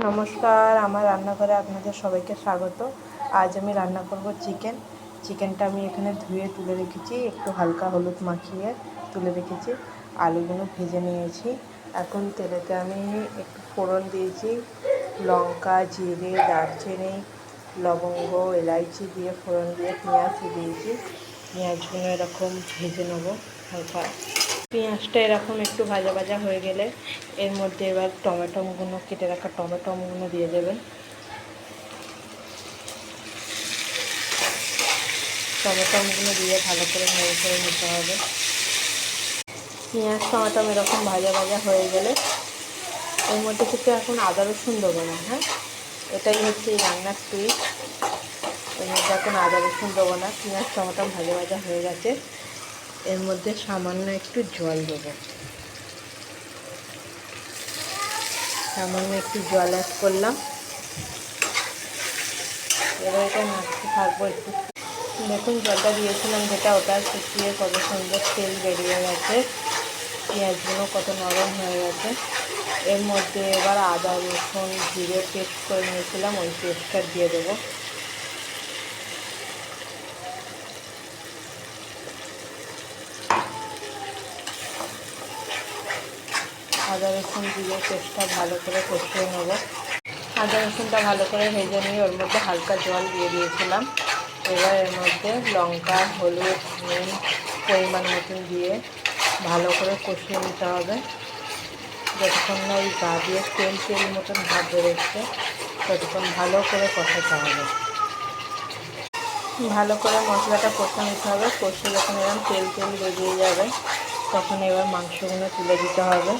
নমস্কার, আমার রান্নাঘরে আপনাদের সবাইকে স্বাগত। আজ আমি রান্না করব চিকেনটা আমি এখানে ধুয়ে তুলে রেখেছি, একটু হালকা হলুদ মাখিয়ে তুলে রেখেছি। আলুগুলো ভেজে নিয়েছি। এখন তেলেতে আমি একটু ফোড়ন দিয়েছি, লঙ্কা, জিরে, দারচিনি, লবঙ্গ, এলাইচি দিয়ে ফোড়ন দিয়ে পেঁয়াজ দিয়েছি। পেঁয়াজগুলো এরকম ভেজে নেবো হালকা। পেঁয়াজটা এরকম একটু ভাজা ভাজা হয়ে গেলে এর মধ্যে এবার টমেটোগুলো, কেটে রাখা টমেটোগুলো দিয়ে দেবেন। টমেটোগুলো দিয়ে ভালো করে নেড়ে করে নিতে হবে। পেঁয়াজ টমেটো এরকম ভাজা ভাজা হয়ে গেলে এর মধ্যে কিন্তু এখন আদা রসুন দেবো না। হ্যাঁ, এটাই হচ্ছে এই রান্নার টুইস্ট। এর মধ্যে এখন আদা রসুন দেবো না। পেঁয়াজ টমেটো ভাজা ভাজা হয়ে গেছে, এর মধ্যে সামান্য একটু জল দেবো। সামান্য একটু জল অ্যাড করলাম। এবার এটা নাড়তে থাকবো একটু। দেখুন, জলটা দিয়েছিলাম যেটা, ওটা শুকিয়ে কত সুন্দর তেল বেরিয়ে গেছে। পেঁয়াজগুলো কত নরম হয়ে গেছে। এর মধ্যে এবার আদা রসুন জিরে পেস্ট করে নিয়েছিলাম, ওই পেস্টটা দিয়ে দেবো। আদা রসুন জিরে পেস্টটা ভালো করে কষিয়ে নেব। আদা রসুনটা ভালো করে ভেজে নিয়ে ওর মধ্যে হালকা জল দিয়ে দিয়েছিলাম। এবার এর মধ্যে লঙ্কা, হলুদ, নুন পরিমাণ মতন দিয়ে ভালো করে কষিয়ে নিতে হবে, যতক্ষণ না ওই গা দিয়ে তেল তেল মতন ভাব বেরোচ্ছে ততক্ষণ ভালো করে কষাতে হবে। ভালো করে মশলাটা কষে নিতে হবে। কষে যখন এরকম তেল তেল বেরিয়ে যাবে তখন এবার মাংসগুলো তুলে দিতে হবে।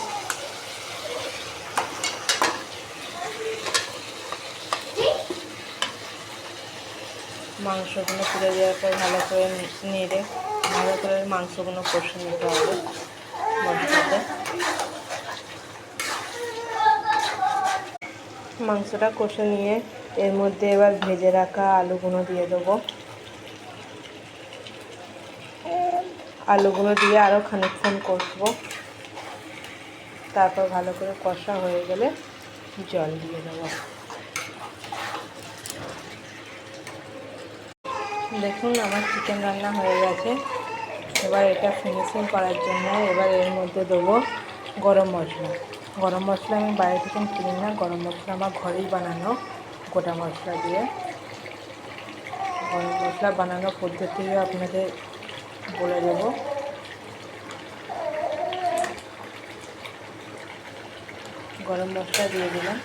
মাংসগুলো তুলে দেওয়ার পর ভালো করে নেড়ে ভালো করে মাংসগুলো কষে নিতে হবে মশলাতে। মাংসটা কষে নিয়ে এর মধ্যে এবার ভেজে রাখা আলুগুলো দিয়ে দেবো। আলুগুলো দিয়ে আরও খানিকক্ষণ কষবো। তারপর ভালো করে কষা হয়ে গেলে জল দিয়ে দেবো। দেখুন, আমার চিকেন রান্না হয়ে গেছে। এবার এটা ফিনিশিং করার জন্য এবার এর মধ্যে দেবো গরম মশলা। গরম মশলা আমি বাইরে থেকে কিনি না, গরম মশলা আমার ঘরেই বানানো গোটা মশলা দিয়ে। গরম মশলা বানানোর পদ্ধতিও আপনাদের বলে দেবো। গরম মশলা দিয়ে দিলাম।